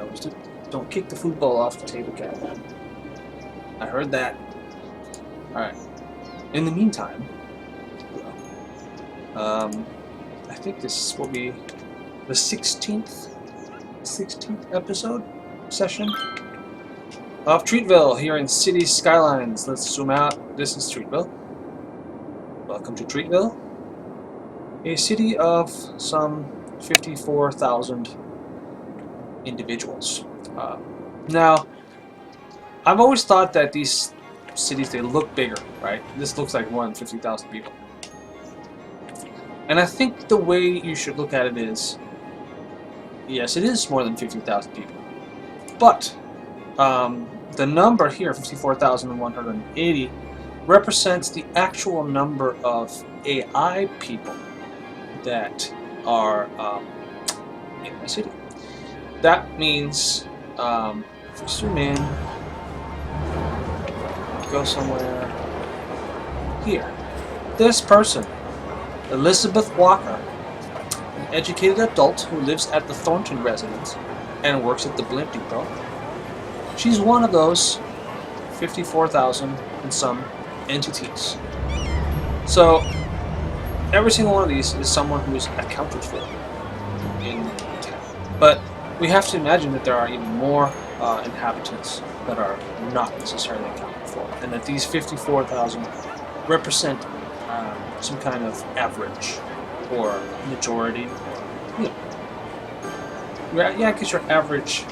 toasted. Don't kick the food bowl off the table, Cat. I heard that. Alright. In the meantime, I think this will be the 16th episode session of Treatville here in City Skylines. Let's zoom out. This is Treatville. Welcome to Treatville, a city of some 54,000 individuals. Now, I've always thought that these cities, they look bigger, right? This looks like more than 50,000 people. And I think the way you should look at it is, yes, it is more than 50,000 people. But the number here, 54,180, represents the actual number of AI people that are in the city. That means, if we zoom in, go somewhere here. This person, Elizabeth Walker, an educated adult who lives at the Thornton residence and works at the Blimp Depot. She's one of those 54,000 and some entities. So every single one of these is someone who is accounted for in town. But we have to imagine that there are even more inhabitants that are not necessarily accounted for, and that these 54,000 represent some kind of average or majority. Yeah, I guess your average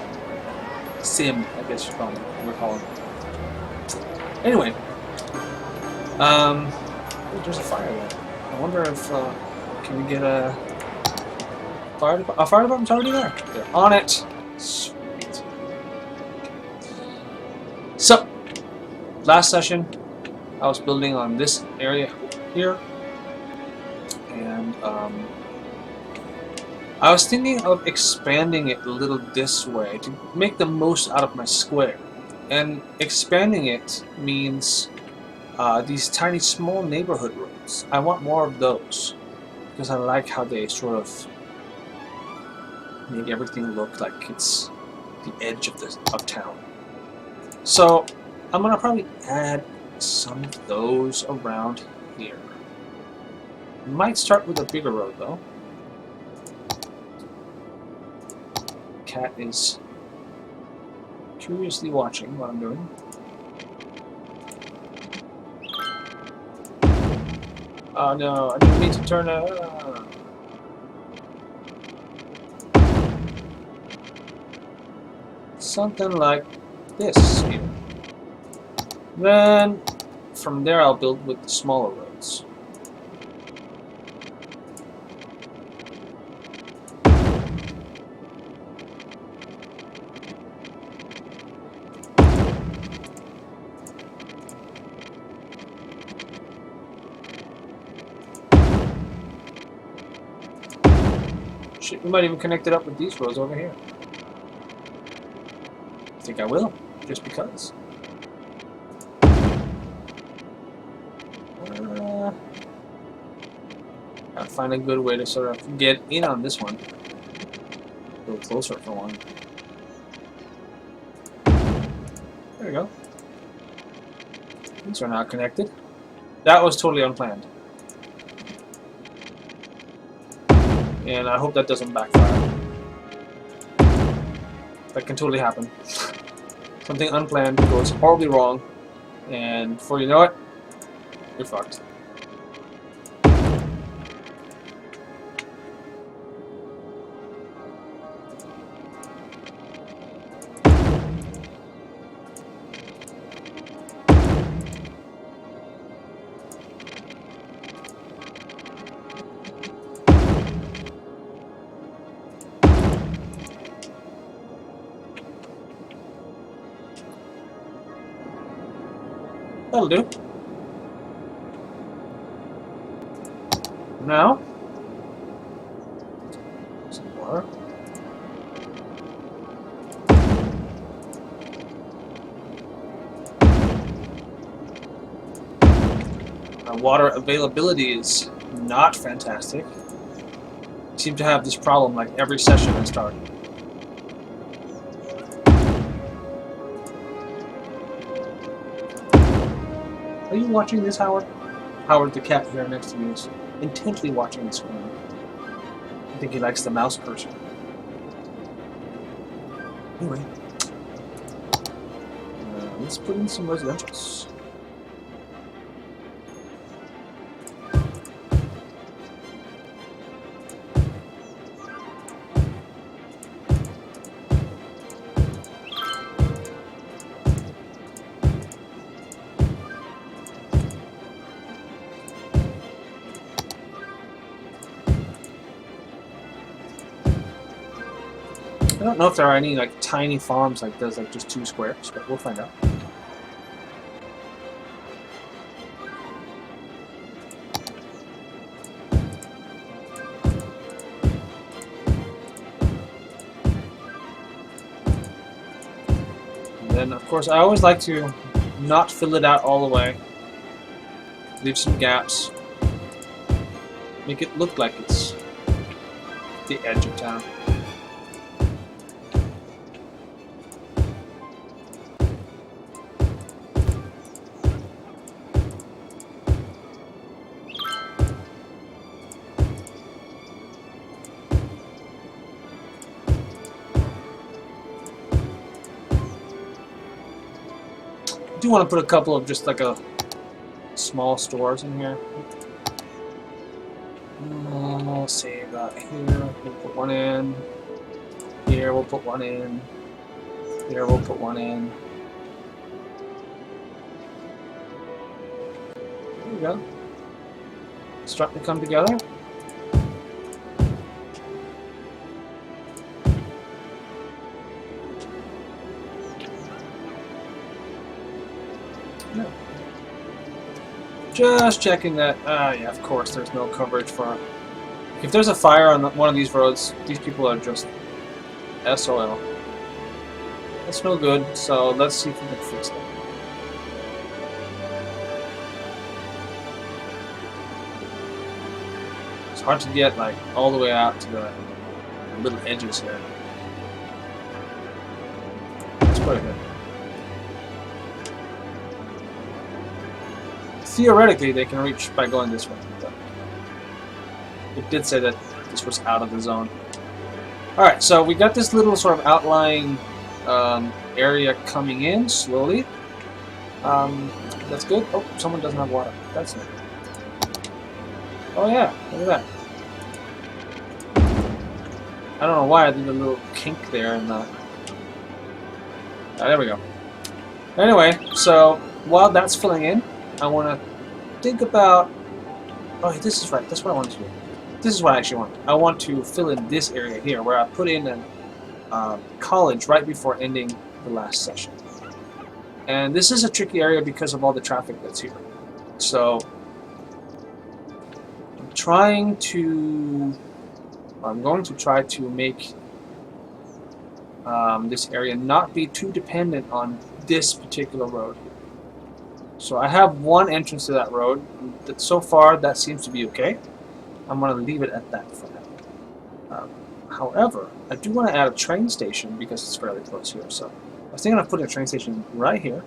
sim, I guess we're calling it. Anyway, there's a fire there. I wonder if can we get a fire department? A fire department's already there. They're on it. Sweet. So, last session, I was building on this area here, and I was thinking of expanding it a little this way to make the most out of my square. And expanding it means these tiny small neighborhood roads. I want more of those because I like how they sort of make everything look like it's the edge of town. So I'm gonna probably add some of those around here. Might start with a bigger road though. Cat is curiously watching what I'm doing. Oh no, I didn't mean to turn it. Something like this here. Then from there I'll build with the smaller roads. Shit, we might even connect it up with these roads over here. I think I will, just because. Gotta find a good way to sort of get in on this one. A little closer for one. There we go. These are now connected. That was totally unplanned. And I hope that doesn't backfire. That can totally happen. Something unplanned goes horribly wrong, and before you know it, you're fucked. That'll do. Now, some water. My water availability is not fantastic. I seem to have this problem like every session I start. Are you watching this, Howard? Howard, the cat here next to me, is intently watching the screen. I think he likes the mouse cursor. Anyway, let's put in some residentials. I don't know if there are any like tiny farms like this, like just 2 squares, but we'll find out. And then, of course, I always like to not fill it out all the way. Leave some gaps. Make it look like it's the edge of town. I do want to put a couple of just like a small stores in here. Let's see, about here we'll put one in. Here we'll put one in. Here we'll put one in. There we go. Starting to come together. No. Just checking that. Yeah, of course, there's no coverage for. If there's a fire on one of these roads, these people are just SOL. That's no good. So let's see if we can fix that. It's hard to get like all the way out to the little edges here. That's quite good. Theoretically, they can reach by going this way, but it did say that this was out of the zone. Alright, so we got this little sort of outlying area coming in slowly. That's good. Oh, someone doesn't have water. That's it. Oh yeah, look at that. I don't know why I did a little kink there in the... there we go. Anyway, so while that's filling in, I want to think about... Oh, this is right. That's what I want to do. This is what I actually want. I want to fill in this area here where I put in a college right before ending the last session. And this is a tricky area because of all the traffic that's here. So I'm going to try to make this area not be too dependent on this particular road. So I have one entrance to that road. So far, that seems to be okay. I'm going to leave it at that for now. However, I do want to add a train station because it's fairly close here. So I was thinking of putting a train station right here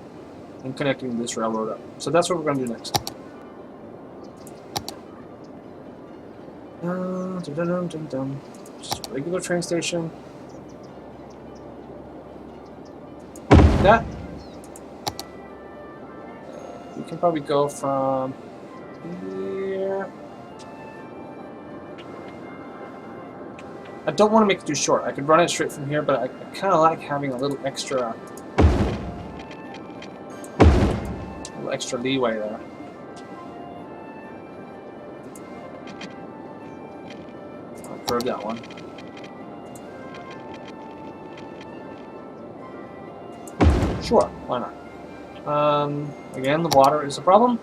and connecting this railroad up. So that's what we're going to do next. Just a regular train station. That. We can probably go from here. I don't want to make it too short. I could run it straight from here, but I kind of like having a little extra leeway there. I'll curve that one. Sure, why not? Again, the water is a problem.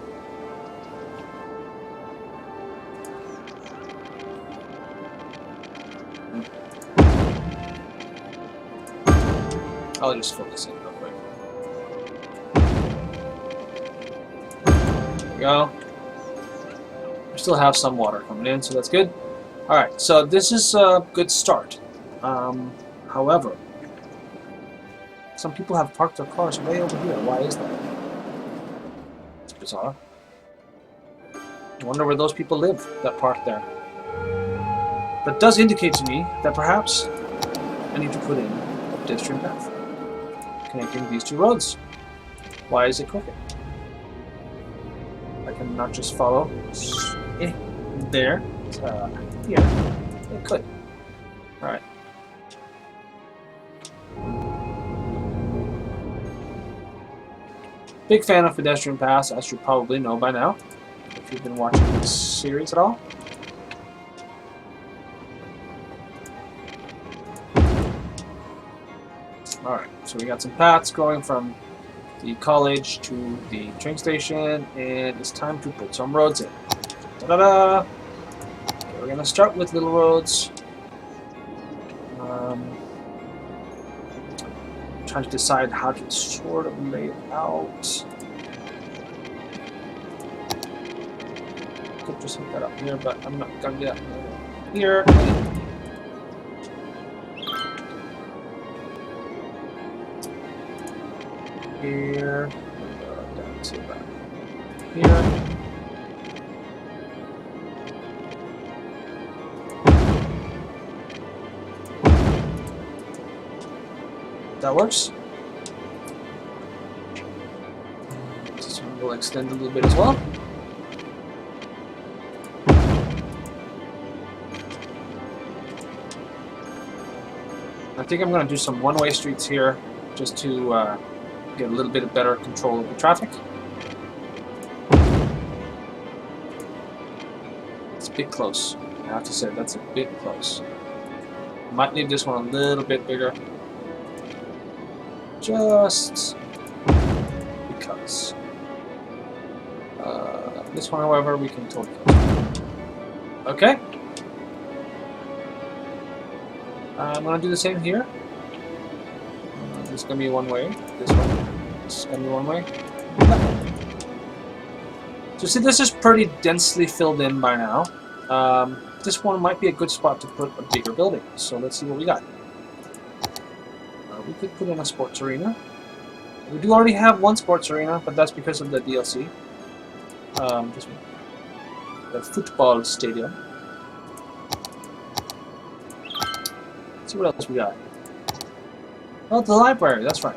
I'll just focus in real quick. There we go. We still have some water coming in, so that's good. Alright, so this is a good start. However, some people have parked their cars way over here. Why is that? It's bizarre. I wonder where those people live that parked there. That does indicate to me that perhaps I need to put in a pedestrian path connecting these two roads. Why is it crooked? I can not just follow there. Here. It could. Alright. Big fan of pedestrian paths, as you probably know by now, if you've been watching this series at all. Alright, so we got some paths going from the college to the train station, and it's time to put some roads in. Ta-da-da! Okay, we're gonna start with little roads. Trying to decide how to sort of lay it out. Could just hit that up here, but I'm not gonna do that here. Here, down to about here. That works. This one will extend a little bit as well. I think I'm going to do some one-way streets here just to get a little bit of better control of the traffic. It's a bit close. I have to say, that's a bit close. Might leave this one a little bit bigger. Just because. This one, however, we can totally close. Okay. I'm going to do the same here. This is going to be one way. This one. This is going to be one way. So see, this is pretty densely filled in by now. This one might be a good spot to put a bigger building. So let's see what we got. We could put in a sports arena. We do already have one sports arena, but that's because of the DLC. This one. The football stadium. Let's see what else we got. Oh, the library, that's right.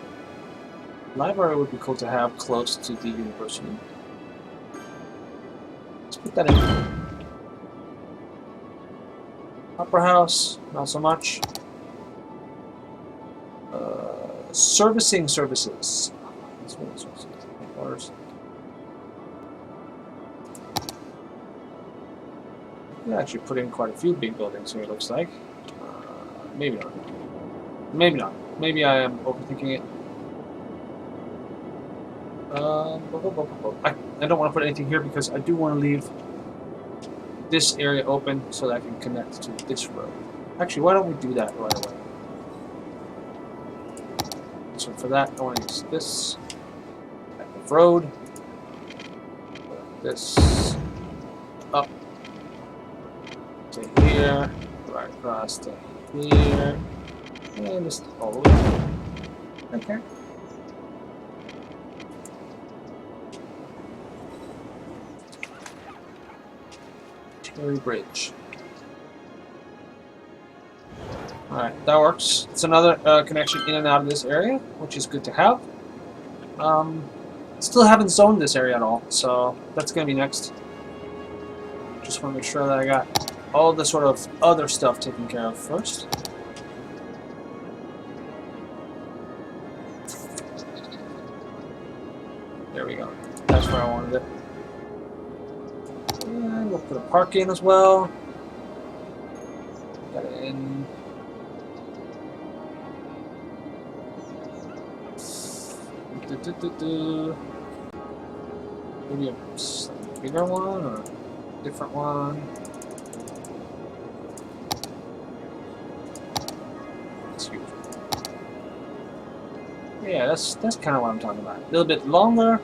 Library would be cool to have close to the university. Let's put that in. Opera house, not so much. Servicing services. We actually put in quite a few big buildings here, it looks like. Maybe not. Maybe not. Maybe I am overthinking it. I don't want to put anything here because I do want to leave this area open so that I can connect to this road. Actually, why don't we do that right away? So for that, I want to use this type of road. This up to here, right across to here, and just all the way. Okay. Cherry Bridge. Alright, that works. It's another connection in and out of this area, which is good to have. Still haven't zoned this area at all, so that's going to be next. Just want to make sure that I got all the sort of other stuff taken care of first. There we go. That's where I wanted it. And we'll put a park in as well. Got it in. Maybe a bigger one or a different one. Excuse me. Yeah, that's kind of what I'm talking about. A little bit longer.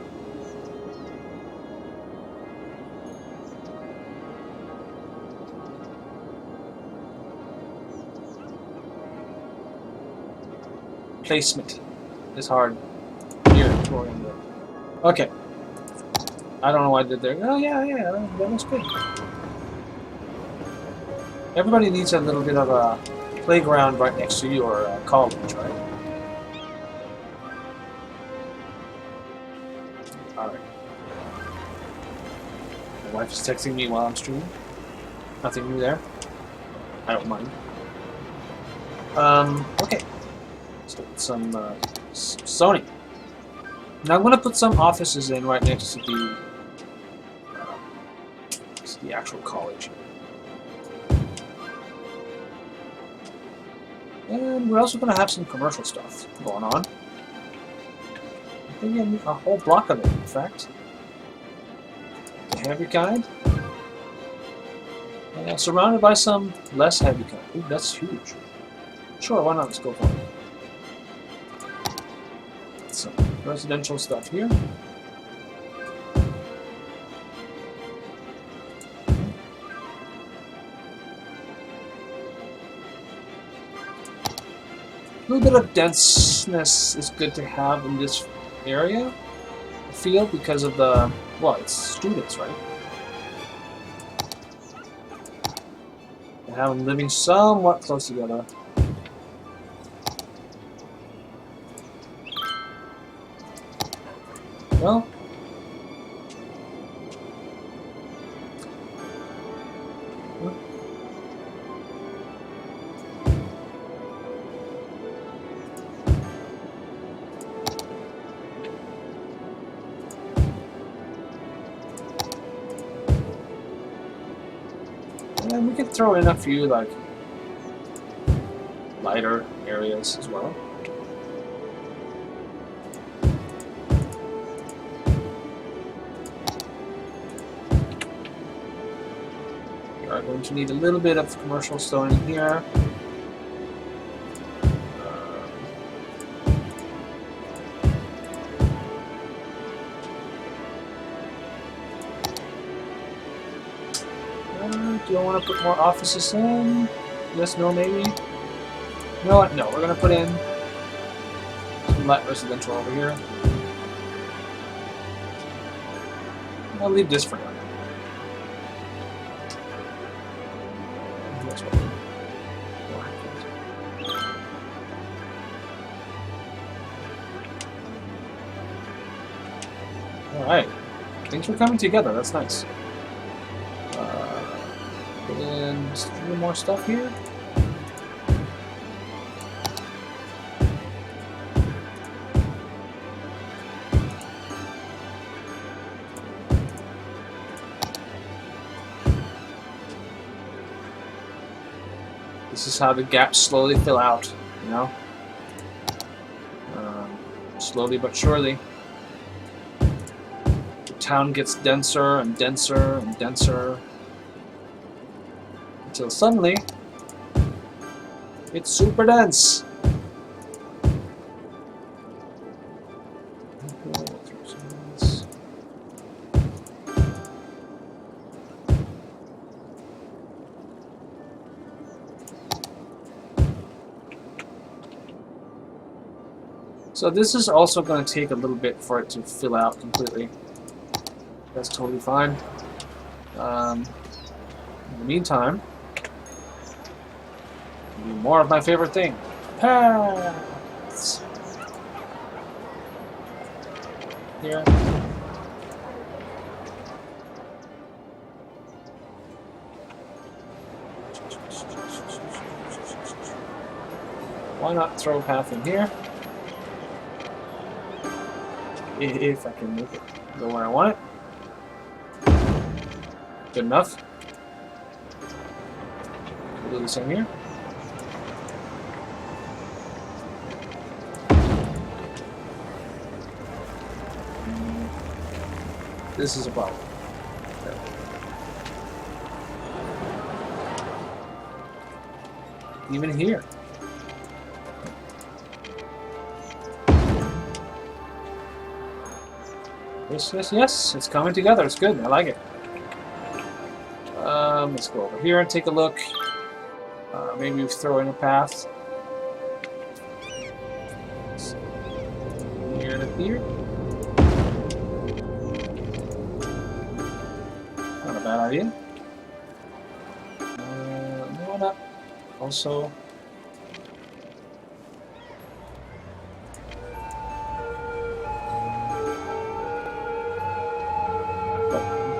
Placement is hard. Here, okay. I don't know why I did there. Oh yeah, yeah, that looks good. Everybody needs a little bit of a playground right next to your college, right? Alright. My wife is texting me while I'm streaming. Nothing new there. I don't mind. Okay. Let's look at some Sony. Now I'm going to put some offices in right next to the actual college. And we're also going to have some commercial stuff going on. I think a whole block of it, in fact. The heavy kind. And surrounded by some less heavy kind. Ooh, that's huge. Sure, why not? Let's go for it. Some residential stuff here. A little bit of denseness is good to have in this area, I feel, because of the, well, it's students, right? And have them living somewhat close together. Well, and we can throw in a few like lighter areas as well. We are going to need a little bit of commercial stone here. Do I want to put more offices in? Yes, no, maybe? You know what? No, we're going to put in some light residential over here. I'll leave this for now. Alright. Things are coming together. That's nice. Put in just a little more stuff here. This is how the gaps slowly fill out, you know? Slowly but surely. The town gets denser and denser and denser. Until suddenly, it's super dense. So this is also going to take a little bit for it to fill out completely. That's totally fine. In the meantime, more of my favorite thing. Paths. Here. Why not throw a path in here? If I can make it go where I want it. Good enough. We'll do the same here. This is a problem. Even here. Yes, yes, yes. It's coming together. It's good. I like it. Let's go over here and take a look. Maybe throw in a path. Here to here. bad idea. No, not. Also.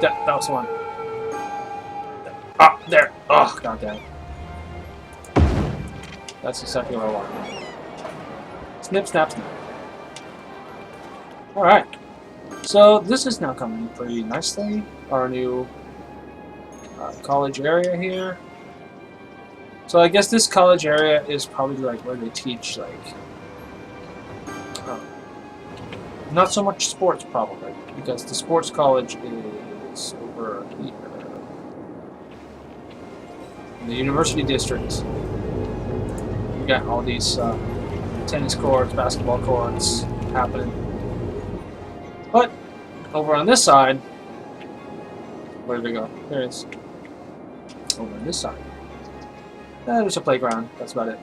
That was the one. Ah, there. Oh, god damn it. That's exactly what I want. Snip, snap, snap. Alright. So, this is now coming pretty nicely. Our new college area here. So, I guess this college area is probably like where they teach, like, not so much sports, probably, because the sports college is over here. In the University District. We got all these tennis courts, basketball courts happening. But over on this side, where did it go? There it is. Over on this side. There's a playground. That's about it.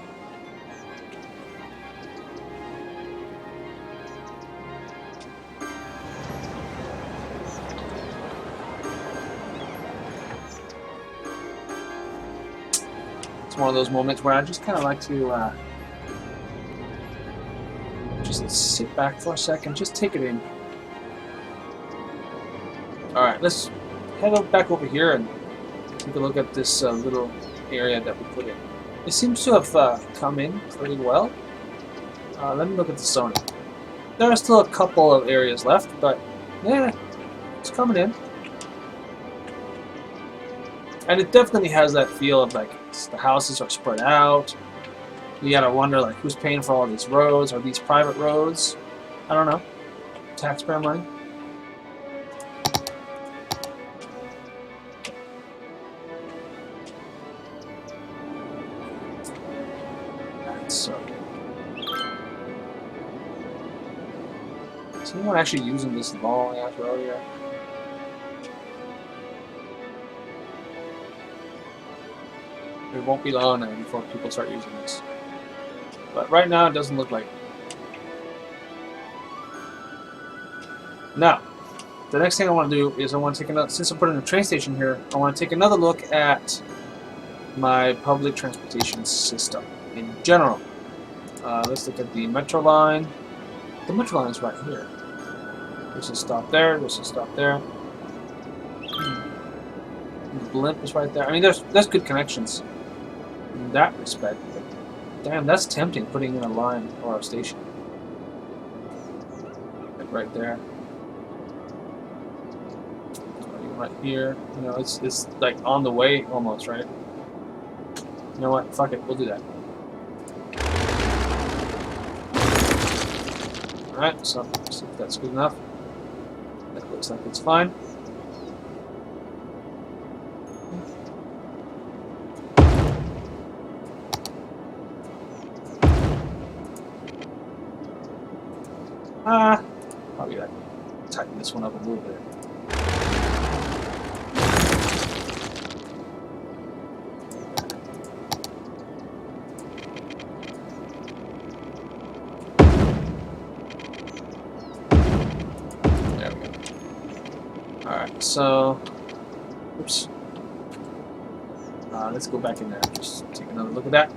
It's one of those moments where I just kind of like to just sit back for a second, just take it in. Alright, let's head back over here and take a look at this little area that we put in. It seems to have come in pretty well. Let me look at the zoning. There are still a couple of areas left, but yeah, it's coming in. And it definitely has that feel of like the houses are spread out. You gotta wonder like who's paying for all these roads. Are these private roads? I don't know. Taxpayer money. So, is anyone actually using this long ass road here? It won't be long now before people start using this. But right now it doesn't look like it. Now, the next thing I want to do is I want to take another, since I'm putting a train station here, I want to take another look at my public transportation system in general. Let's look at the metro line. The metro line is right here. There's a stop there, there's a stop there. The blimp is right there. I mean, there's good connections in that respect. But damn, that's tempting, putting in a line or a station. Like right there. Right here. You know, it's like on the way almost, right? You know what? Fuck it, we'll do that. Alright, so let's see if that's good enough. That looks like it's fine. Probably gotta tighten this one up a little bit. There we go. Alright, so oops. Let's go back in there and just take another look at that.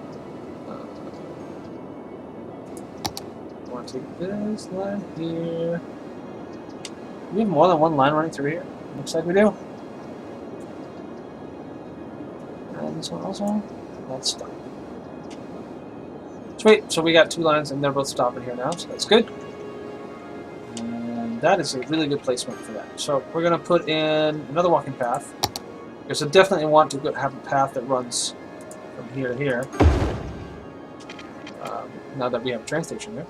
Take this line here. Do we have more than one line running through here? Looks like we do. And this one also. Let's stop. Sweet. So we got two lines and they're both stopping here now, so that's good. And that is a really good placement for that. So we're going to put in another walking path. Because I definitely want to have a path that runs from here to here. Now that we have a train station there.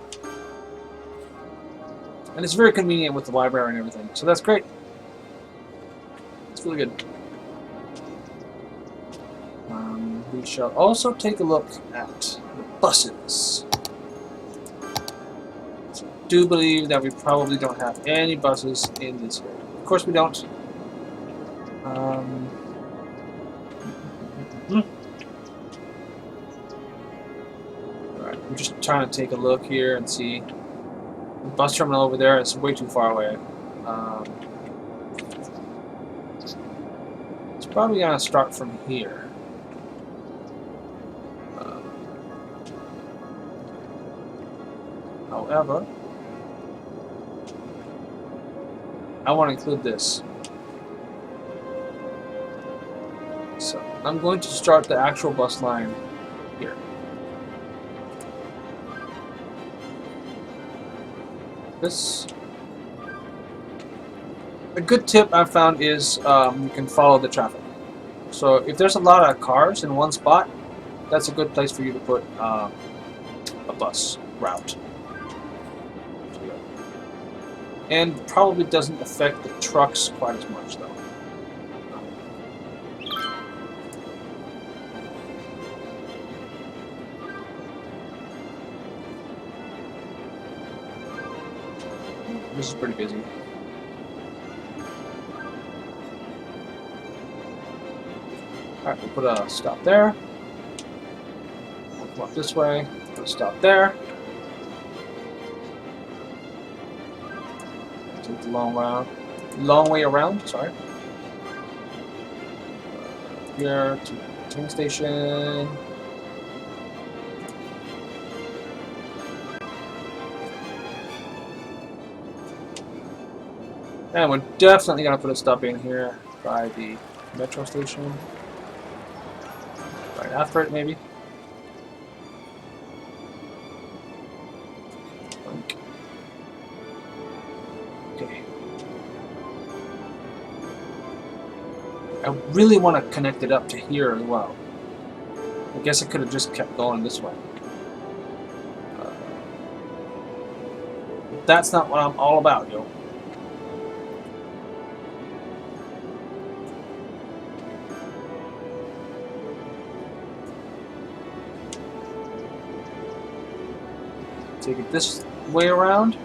And it's very convenient with the library and everything, so that's great. It's really good. We shall also take a look at the buses. So I do believe that we probably don't have any buses in this area. Of course we don't. Alright, I'm just trying to take a look here and see. The bus terminal over there is way too far away. Probably gonna start from here. However, I want to include this. So I'm going to start the actual bus line here. This. A good tip I've found is you can follow the traffic. So if there's a lot of cars in one spot, that's a good place for you to put a bus route. And probably doesn't affect the trucks quite as much though. This is pretty busy. Alright, we'll put a stop there. We'll come up this way, put a stop there. Take the long way around, sorry. Here to the train station. And we're definitely gonna put a stop in here by the metro station. Right after it, maybe. Okay. I really want to connect it up to here as well. I guess I could have just kept going this way. But that's not what I'm all about, yo. Take it this way around.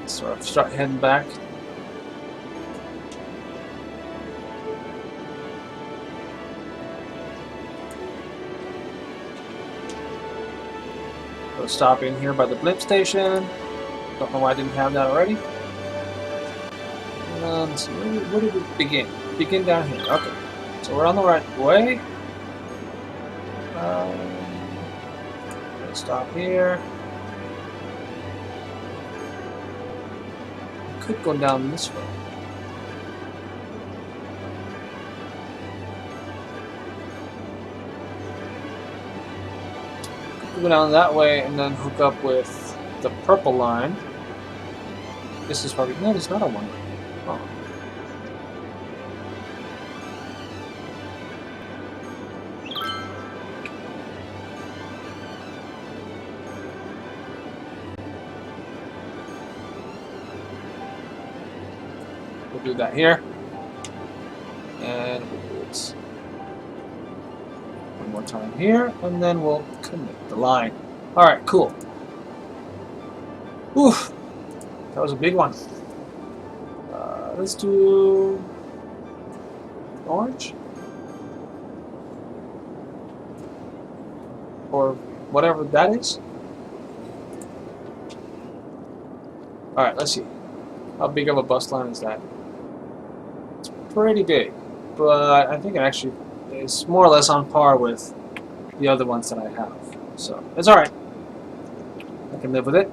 Sort of start heading back. We'll stop in here by the blimp station. Don't know why I didn't have that already. Let's see, where did we begin? Begin down here. Okay. So we're on the right way. Let's stop here. Could go down this way. Could go down that way and then hook up with the purple line. This is probably no, it's not a one. Oh. We'll do that here, and we'll do it one more time here, and then we'll connect the line. All right, cool. Oof, that was a big one. Let's do orange or whatever that is. All right, let's see. How big of a bus line is that? Pretty big, but I think it actually is more or less on par with the other ones that I have. So it's alright. I can live with it.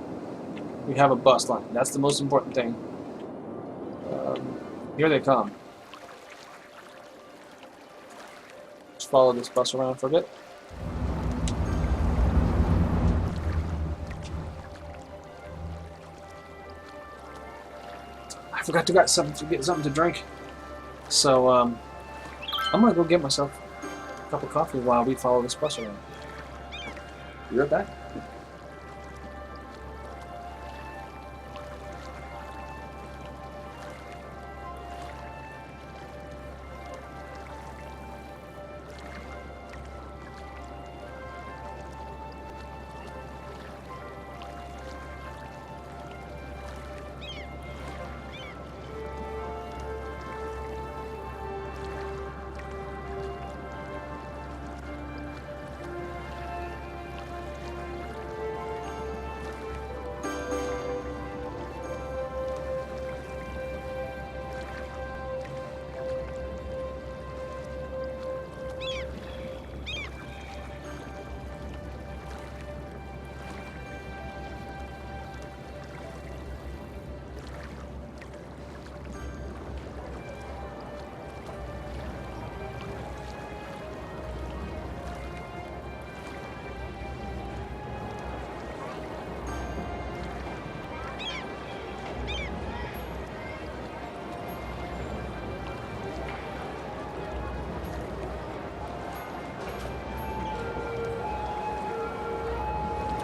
We have a bus line. That's the most important thing. Here they come. Just follow this bus around for a bit. I forgot to get something to drink. So, I'm gonna go get myself a cup of coffee while we follow this bus around. Be right back.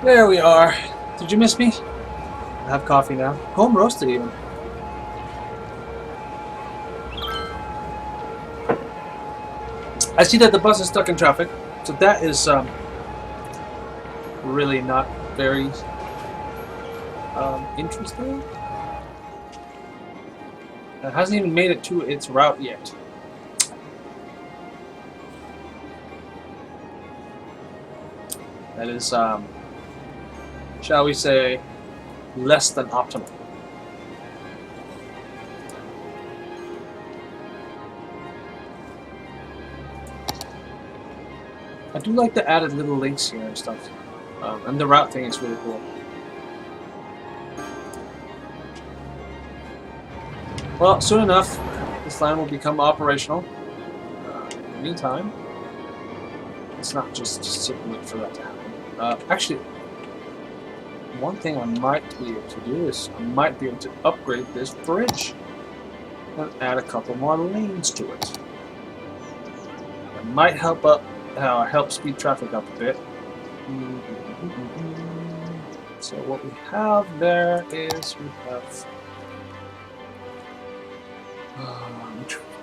There we are. Did you miss me? I have coffee now. Home roasted even. I see that the bus is stuck in traffic, so that is really not very interesting. It hasn't even made it to its route yet. That is, shall we say, less than optimal. I do like the added little links here and stuff. And the route thing is really cool. Well, soon enough, this line will become operational. In the meantime, it's not just sit and wait for that to happen. Actually, one thing I might be able to do is I might be able to upgrade this bridge and add a couple more lanes to it. That might help speed traffic up a bit. So what we have there is we have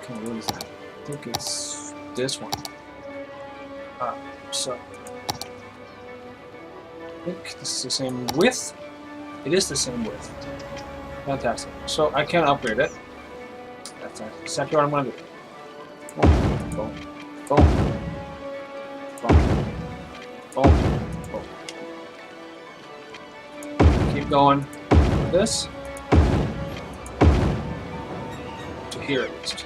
what is that? I think it's this one. So I think this is the same width. It is the same width. Fantastic. So I can upgrade it. That's exactly what I'm going to do. Boom, boom, boom, boom, boom, boom. Keep going with this to here at least.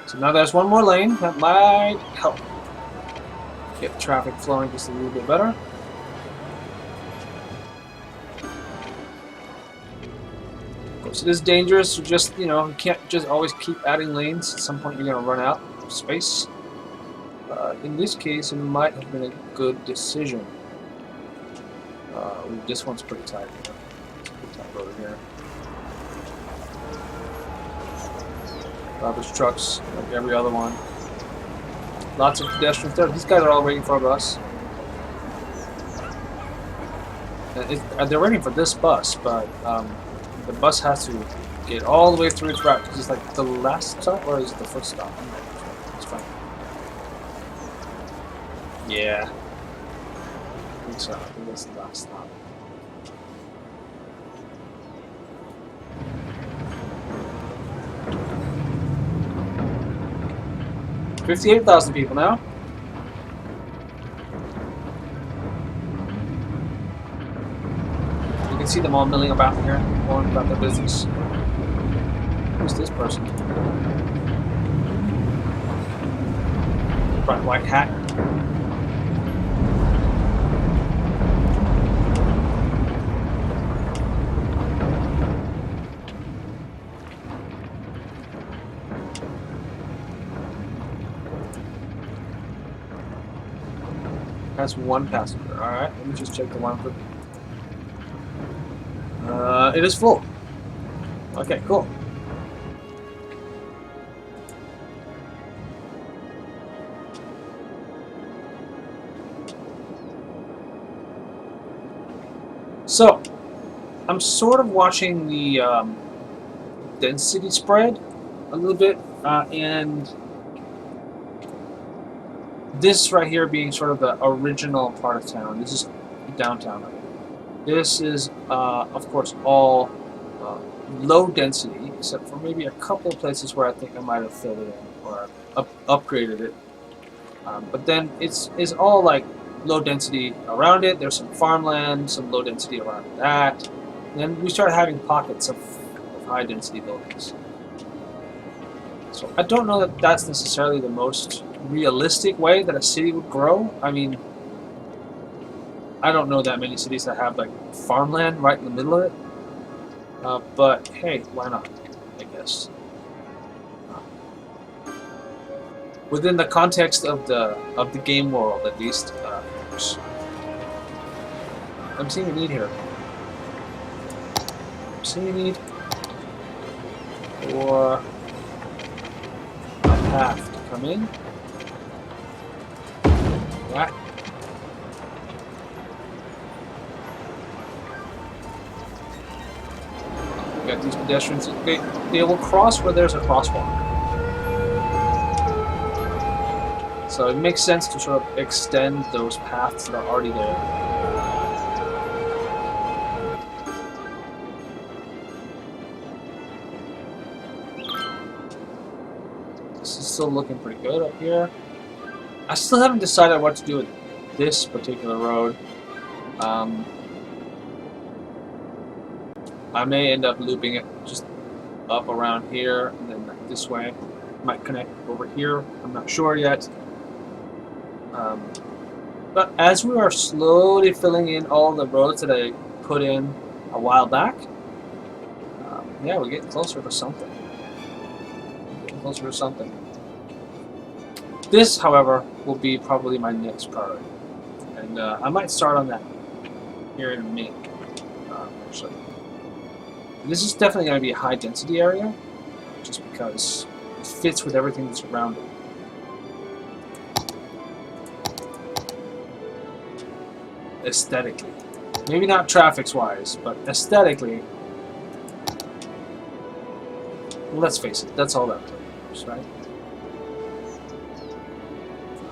So now there's one more lane that might help get traffic flowing just a little bit better. Of course, it is dangerous to just, you can't just always keep adding lanes. At some point, you're going to run out of space. In this case, it might have been a good decision. This one's pretty tight. It's pretty tight over here. Garbage trucks, like every other one. Lots of pedestrians there. These guys are all waiting for a bus. They're waiting for this bus, but the bus has to get all the way through its route. Because it's like the last stop, or is it the first stop? It's fine. Yeah. I think so. I think that's the last stop. $58,000 people now. You can see them all milling about here, going about their business. Who's this person? Bright white hat. Has one passenger. Alright, let me just check the line quickly. It is full. Okay, cool. So, I'm sort of watching the density spread a little bit, and this right here being sort of the original part of town. This is downtown. This is, of course, all low density, except for maybe a couple of places where I think I might have filled it in or upgraded it. But then it's all like low density around it. There's some farmland, some low density around that. And then we start having pockets of high density buildings. So I don't know that that's necessarily the most realistic way that a city would grow. I mean, I don't know that many cities that have like farmland right in the middle of it. But hey, why not? I guess. Within the context of the game world, at least. I'm seeing a need here. I'm seeing a need for a path to come in. That. these pedestrians, they will cross where there's a crosswalk. So it makes sense to sort of extend those paths that are already there. This is still looking pretty good up here. I still haven't decided what to do with this particular road. I may end up looping it just up around here and then this way. Might connect over here. I'm not sure yet. But as we are slowly filling in all the roads that I put in a while back, yeah, we're getting closer to something. Getting closer to something. This, however, will be probably my next priority. And I might start on that here in a minute, actually. This is definitely going to be a high-density area, just because it fits with everything that's around it. Aesthetically. Maybe not traffic-wise, but aesthetically, let's face it, that's all that matters, right?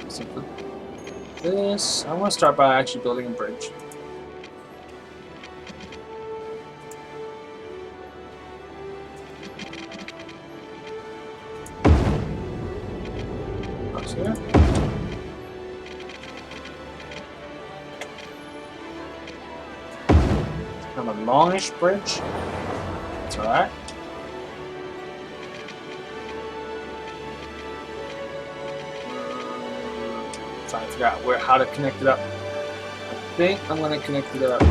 So for this, I want to start by actually building a bridge. Across here. Kind of a longish bridge. That's alright. Trying to figure out how to connect it up. I think I'm going to connect it up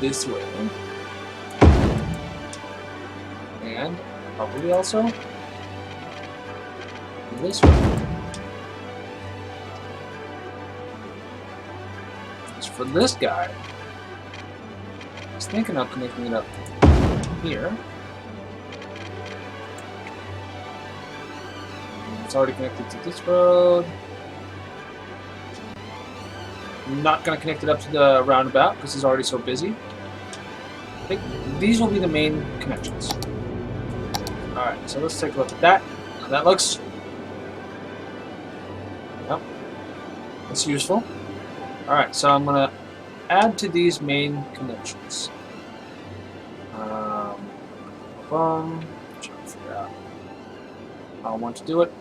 this way. And probably also this way. As for this guy, I was thinking of connecting it up here. It's already connected to this road. I'm not going to connect it up to the roundabout because it's already so busy. I think these will be the main connections. Alright, so let's take a look at that. How that looks. Yep. That's useful. Alright, so I'm going to add to these main connections. Trying to figure out how I want to do it.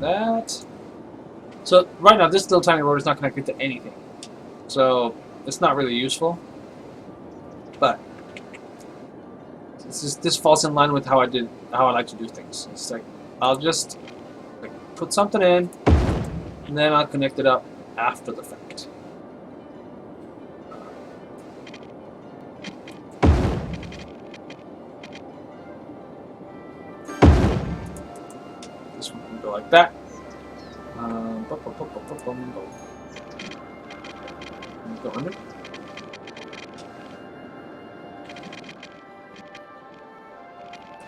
That. So right now, this little tiny road is not connected to anything, so it's not really useful. But this falls in line with how I like to do things. It's like I'll just put something in, and then I'll connect it up after the fact. This one can go like that. Go under.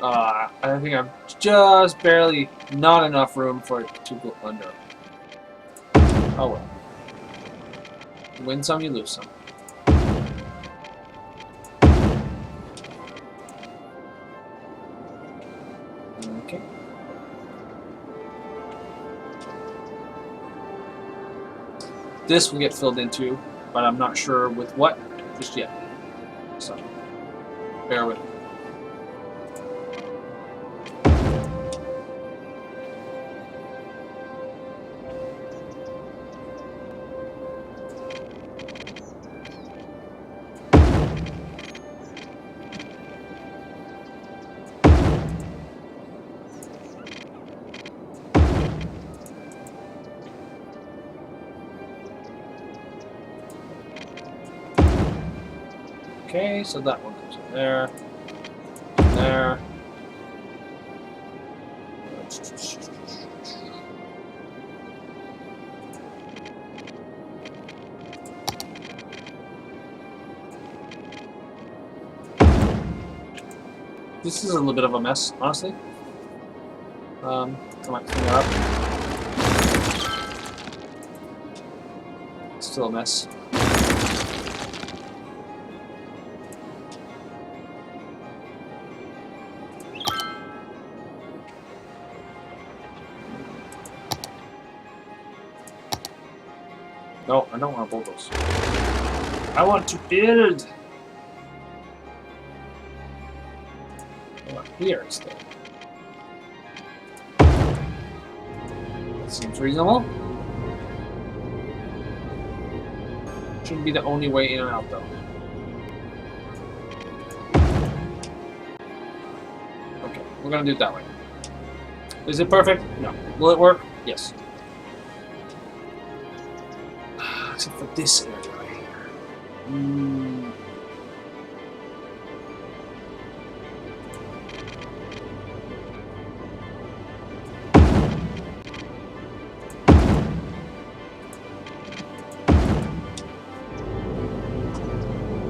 I think I'm just barely not enough room for it to go under. Oh well. You win some, you lose some. Okay. This will get filled into, but I'm not sure with what just yet. So, bear with me. Okay, so that one goes in there, there. This is a little bit of a mess, honestly. Come on, clean it up. Still a mess. No, I don't want to bulldoze. I want to build. Here instead. That seems reasonable. Shouldn't be the only way in and out though. Okay, we're gonna do it that way. Is it perfect? No. Will it work? Yes. Except for this area right here.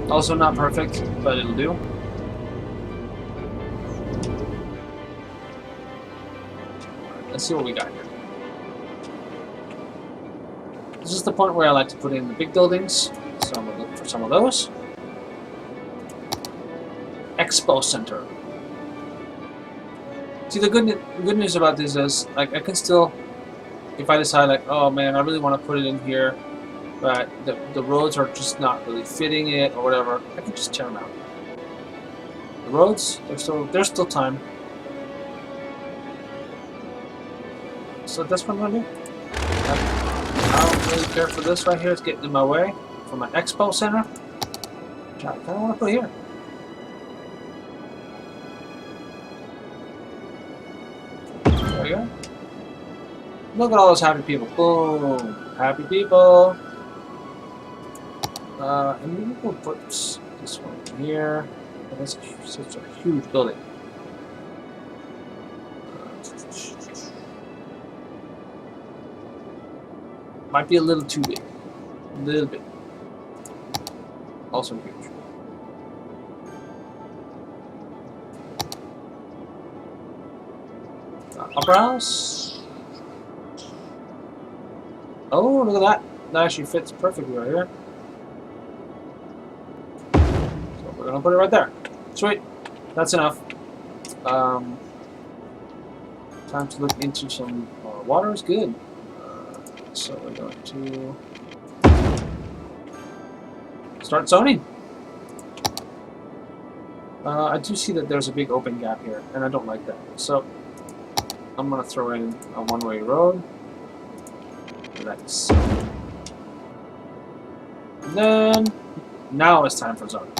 Also not perfect, but it'll do. Let's see what we got here. This is the point where I like to put in the big buildings, so I'm going to look for some of those. Expo Center. See, the good news about this is, like, I can still, if I decide, like, oh man, I really want to put it in here, but the roads are just not really fitting it or whatever, I can just tear them out. The roads, there's still time. So that's what I'm going to do. I don't really care for this right here. It's getting in my way for my expo center, which I kind of want to put here. There we go. Look at all those happy people. Boom. Happy people. And maybe we'll put this one in here. Oh, that's such a huge building. Might be a little too big. A little bit. Also huge. Upper house. Oh, look at that. That actually fits perfectly right here. So we're gonna put it right there. Sweet. That's enough. Time to look into some water is good. So we're going to start zoning. I do see that there's a big open gap here, and I don't like that. So I'm going to throw in a one-way road. Like so. And then now it's time for zoning.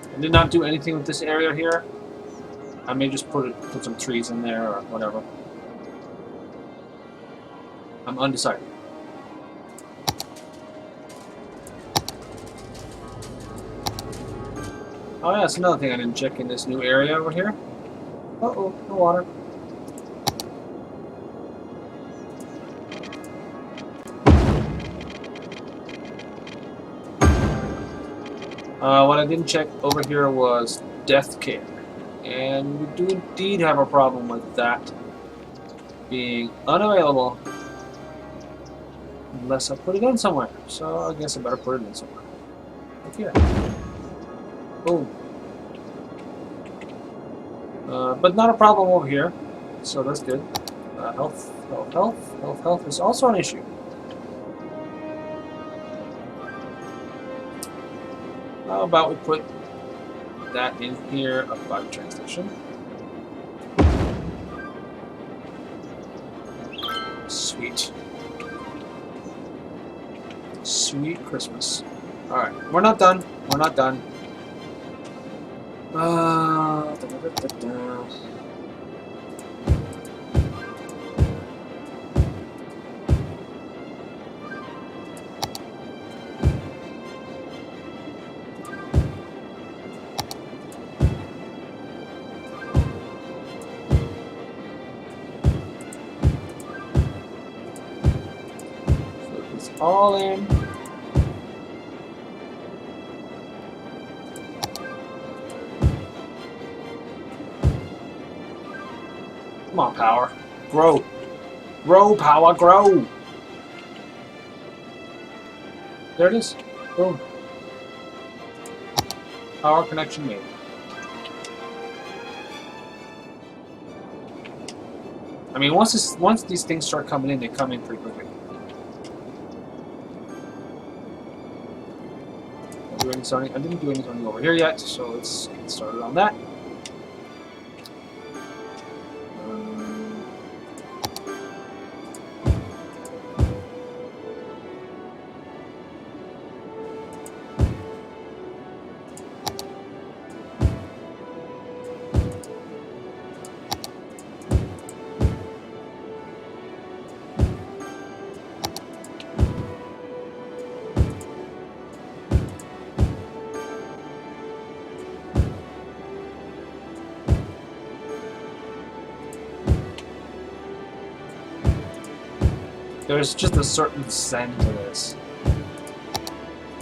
I did not do anything with this area here. I may just put some trees in there or whatever. I'm undecided. Oh yeah, that's another thing I didn't check in this new area over here. Uh-oh, no water. What I didn't check over here was death care. And we do indeed have a problem with that being unavailable unless I put it in somewhere. So I guess I better put it in somewhere. Like here. Boom. But not a problem over here. So that's good. Health is also an issue. How about we put that in here up by the train station? Sweet. Sweet Christmas. Alright, we're not done. We're not done. Da, da, da, da, da. Flip this all in. Come on, power. Grow. Grow, power, grow. There it is. Boom. Power connection made. I mean, once these things start coming in, they come in pretty quickly. I didn't do anything over here yet, so let's get started on that. There's just a certain zen to this.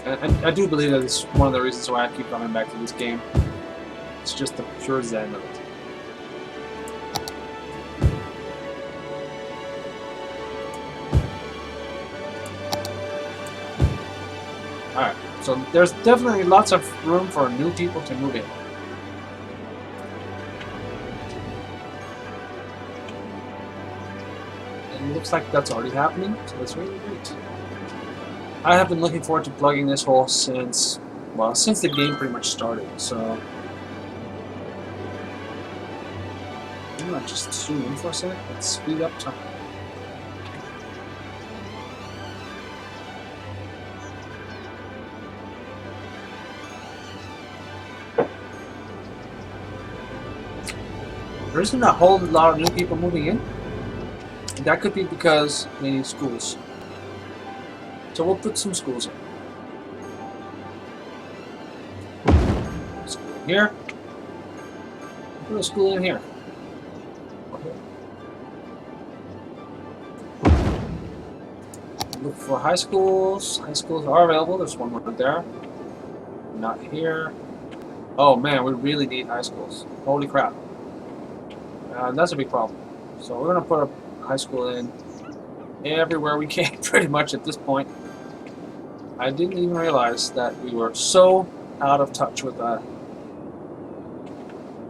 And I do believe that it's one of the reasons why I keep coming back to this game. It's just the pure zen of it. Alright, so there's definitely lots of room for new people to move in. Looks like that's already happening, so that's really great. I have been looking forward to plugging this hole since the game pretty much started, so I'm gonna just zoom in for a second. Let's speed up time. There isn't a whole lot of new people moving in. That could be because we need schools. So we'll put some schools in. School in here. Put a school in here. Okay. Look for high schools. High schools are available. There's one right there. Not here. Oh man, we really need high schools. Holy crap. That's a big problem. So we're going to put a high school in everywhere we can, pretty much at this point. I didn't even realize that we were so out of touch with the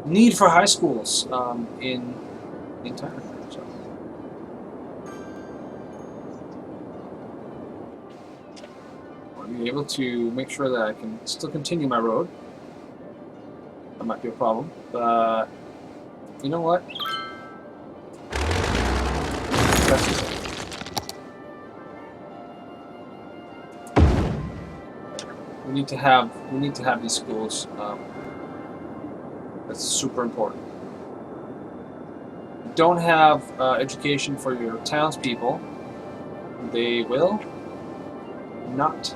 need for high schools in Thailand. So. I'll be able to make sure that I can still continue my road. That might be a problem, but you know what? We need to have these schools. That's super important. Don't have education for your townspeople. They will not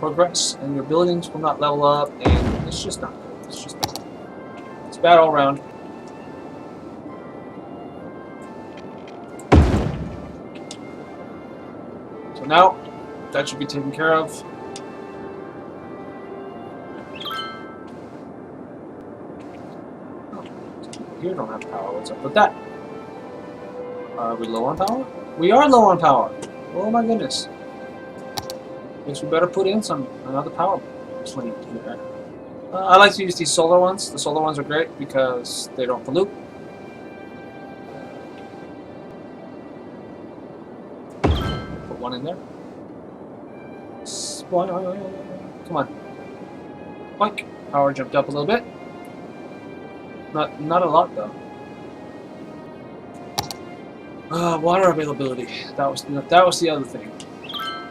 progress, and your buildings will not level up, and it's just not good. It's just bad. It's bad all around. So now, that should be taken care of. Oh, people here don't have power. What's up with that? Are we low on power? We are low on power. Oh my goodness. Guess we better put in another power plant here. I like to use these solar ones. The solar ones are great because they don't pollute. Put one in there. Come on. Boink. Power jumped up a little bit. Not a lot though. Water availability. That was the other thing.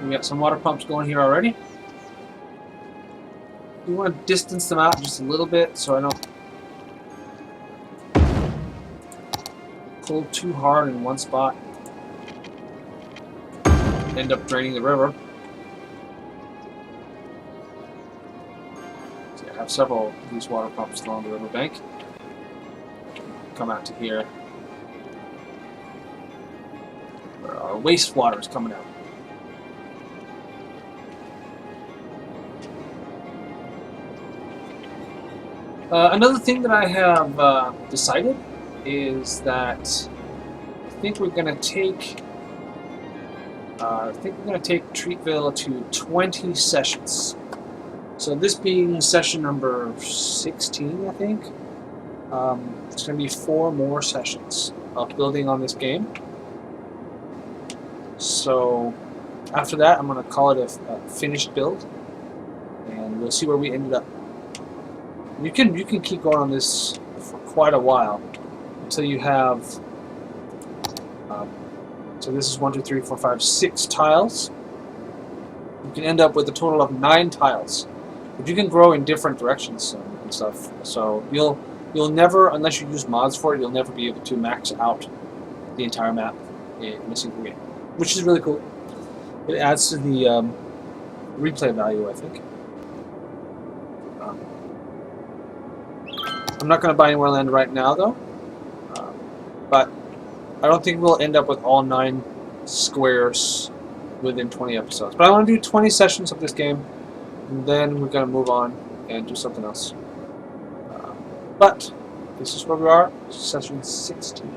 We got some water pumps going here already. We want to distance them out just a little bit so I don't pull too hard in one spot. End up draining the river. So I have several of these water pumps along the riverbank. Come out to here where our wastewater is coming out. Another thing that I have decided is that I think we're going to take Treatville to 20 sessions. So this being session number 16, I think. It's going to be 4 more sessions of building on this game. So after that, I'm going to call it a finished build, and we'll see where we ended up. You can keep going on this for quite a while until you have. So this is 1, 2, 3, 4, 5, 6 tiles. You can end up with a total of 9 tiles, but you can grow in different directions and stuff. So you'll never, unless you use mods for it, you'll never be able to max out the entire map in a single game, which is really cool. It adds to the replay value, I think. I'm not going to buy any more land right now, though. But I don't think we'll end up with all 9 squares within 20 episodes. But I want to do 20 sessions of this game, and then we're going to move on and do something else. But this is where we are, session 16.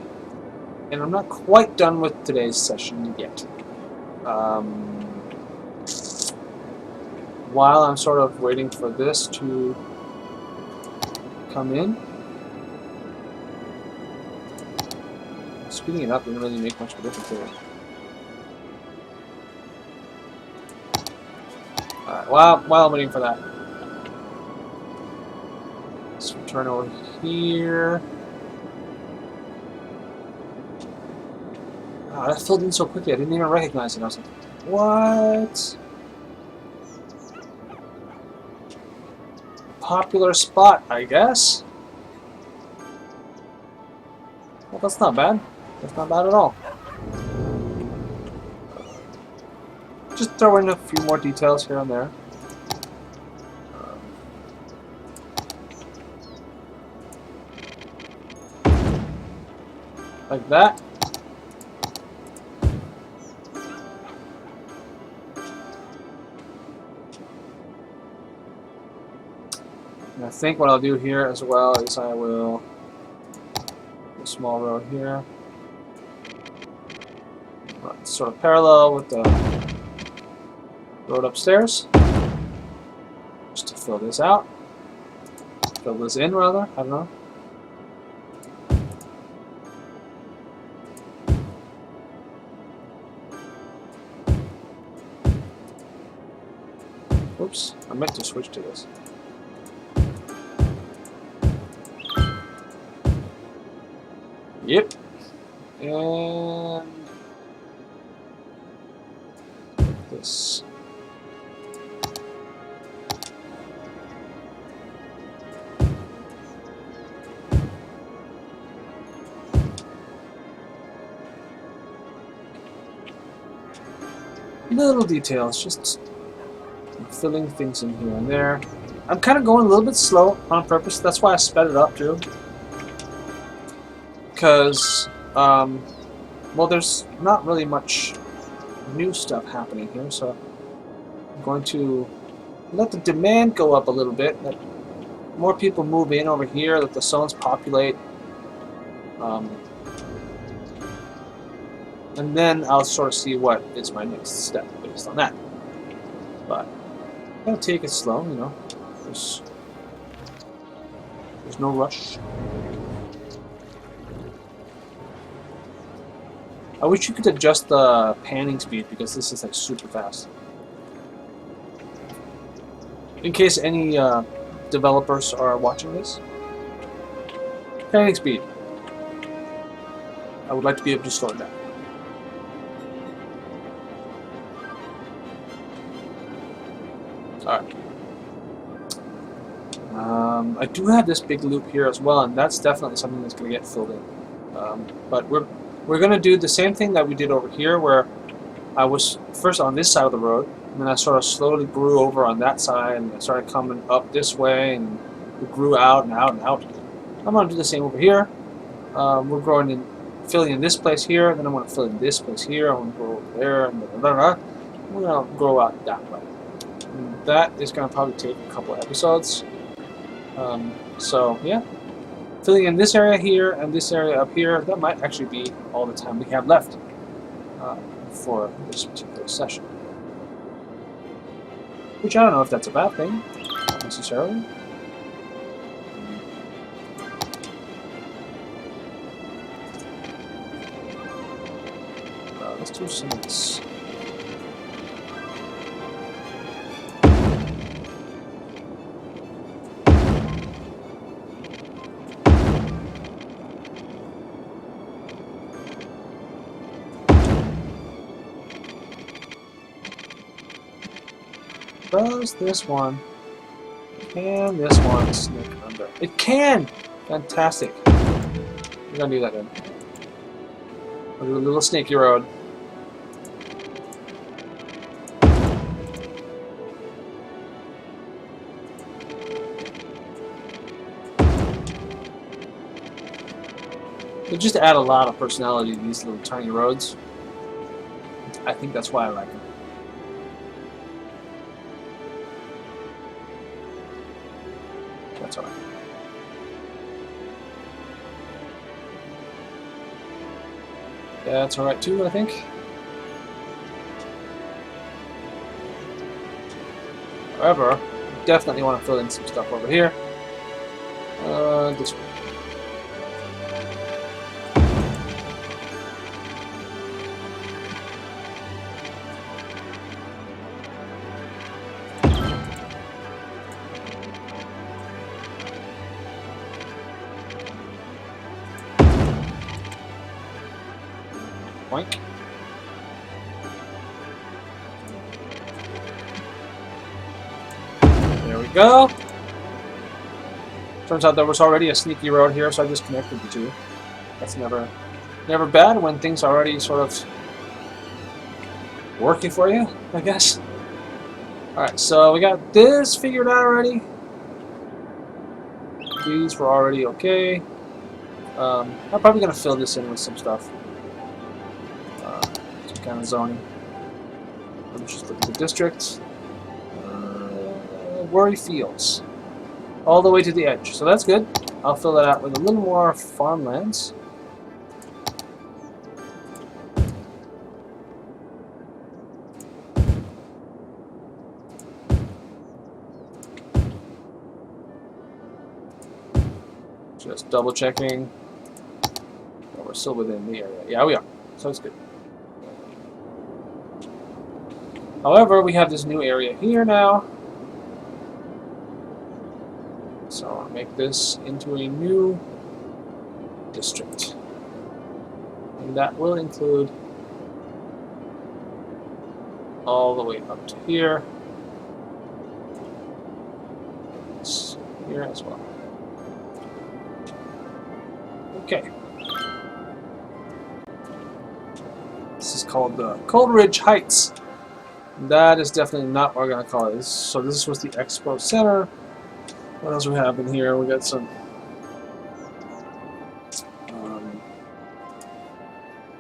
And I'm not quite done with today's session yet. While I'm sort of waiting for this to come in. Speeding it up didn't really make much of a difference here. Alright, while I'm waiting for that, let's turn over here. Oh, that filled in so quickly, I didn't even recognize it. I was like, what? Popular spot, I guess. Well, that's not bad. That's not bad at all. Just throw in a few more details here and there. Like that. And I think what I'll do here as well is I will do a small road here. Run sort of parallel with the road upstairs. Just to fill this out. Fill this in, rather. I don't know. Oops, I meant to switch to this. Yep. And this. Little details, just filling things in here and there. I'm kind of going a little bit slow on purpose. That's why I sped it up too. Because, well, there's not really much new stuff happening here, so I'm going to let the demand go up a little bit, let more people move in over here, let the zones populate, and then I'll sort of see what is my next step based on that. But I'm going to take it slow, you know, there's no rush. I wish you could adjust the panning speed because this is like super fast. In case any developers are watching this, panning speed. I would like to be able to slow it down. Alright. I do have this big loop here as well, and that's definitely something that's going to get filled in. But we're going to do the same thing that we did over here, where I was first on this side of the road, and then I sort of slowly grew over on that side, and I started coming up this way, and we grew out and out and out. I'm going to do the same over here. We're growing in, filling in this place here, and then I'm going to fill in this place here. I'm going to go over there, and blah, blah, blah. We're going to grow out that way. And that is going to probably take a couple episodes. So yeah, filling in this area here and this area up here, that might actually be all the time we have left for this particular session. Which I don't know if that's a bad thing, not necessarily. Let's do some of this. Does this one, can this one sneak under? It can! Fantastic. We're gonna do that then. We'll do a little snaky road. They just add a lot of personality to these little tiny roads. I think that's why I like them. That's alright. That's alright too, I think. However, definitely want to fill in some stuff over here. This way. Boink. There we go. Turns out there was already a sneaky road here, so I just connected the two. That's never bad when things are already sort of working for you, I guess. Alright, so we got this figured out already. These were already okay. I'm probably going to fill this in with some stuff. Some kind of zoning. Let's just look at the district. Worry Fields. All the way to the edge. So that's good. I'll fill that out with a little more farmlands. Just double checking. Oh, we're still within the area. Yeah, we are. So it's good. However, we have this new area here now. So I'll make this into a new district. And that will include all the way up to here. It's here as well. Okay. This is called the Coleridge Heights. That is definitely not what we're going to call it. So this was the Expo Center. What else we have in here? We got some.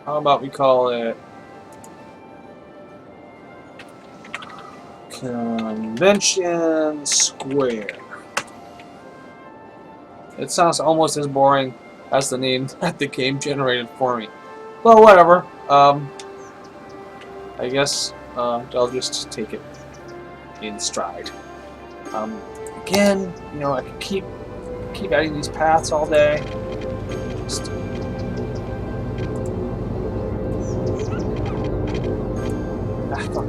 How about we call it Convention Square? It sounds almost as boring as the name that the game generated for me. Well, whatever. I guess I'll just take it in stride. Again, you know, I could keep adding these paths all day. Just come on.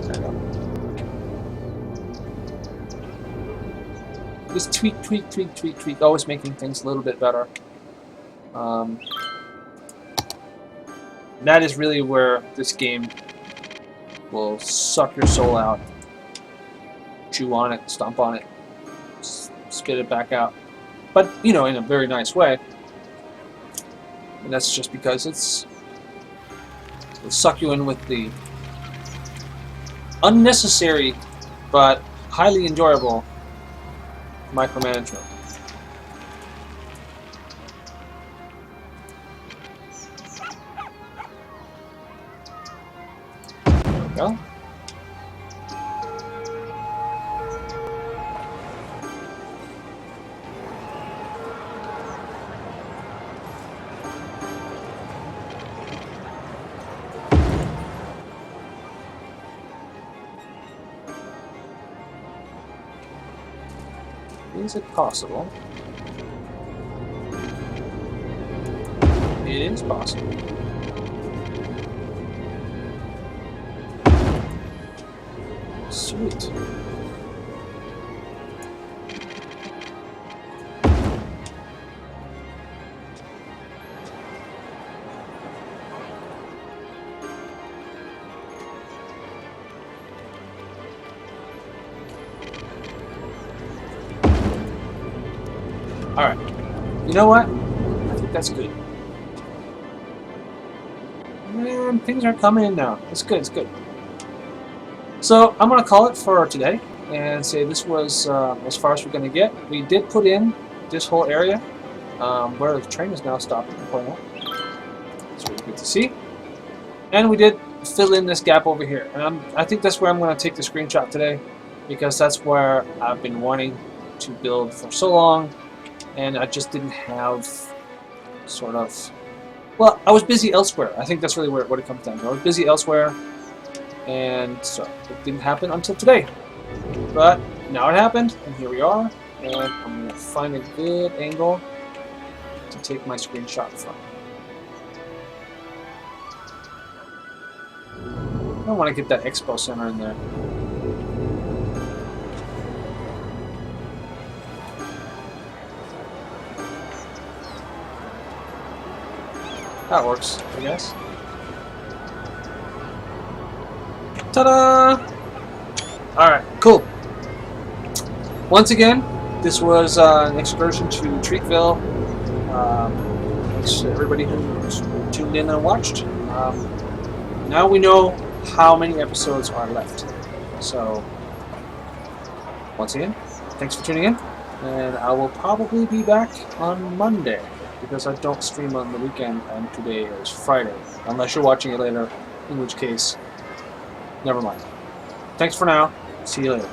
There we go. Just tweak, always making things a little bit better. That is really where this game will suck your soul out. chew on it, stomp on it, spit it back out. But, you know, in a very nice way. And that's just because it'll suck you in with the unnecessary but highly enjoyable micromanagement. There we go. Is it possible? It is possible. Sweet. Alright. You know what? I think that's good. Man, things are coming in now. It's good, it's good. So, I'm going to call it for today and say this was as far as we're going to get. We did put in this whole area where the train is now stopping and pulling up. It's really good to see. And we did fill in this gap over here. And I think that's where I'm going to take the screenshot today, because that's where I've been wanting to build for so long. And I just didn't have sort of... Well, I was busy elsewhere. I think that's really what it comes down to. I was busy elsewhere, and so it didn't happen until today. But now it happened, and here we are. And I'm going to find a good angle to take my screenshot from. I want to get that expo center in there. That works, I guess. Ta-da! Alright, cool. Once again, this was an excursion to Treatville. Thanks to everybody who tuned in and watched. Now we know how many episodes are left. So, once again, thanks for tuning in. And I will probably be back on Monday, because I don't stream on the weekend, and today is Friday. Unless you're watching it later, in which case, never mind. Thanks for now. See you later.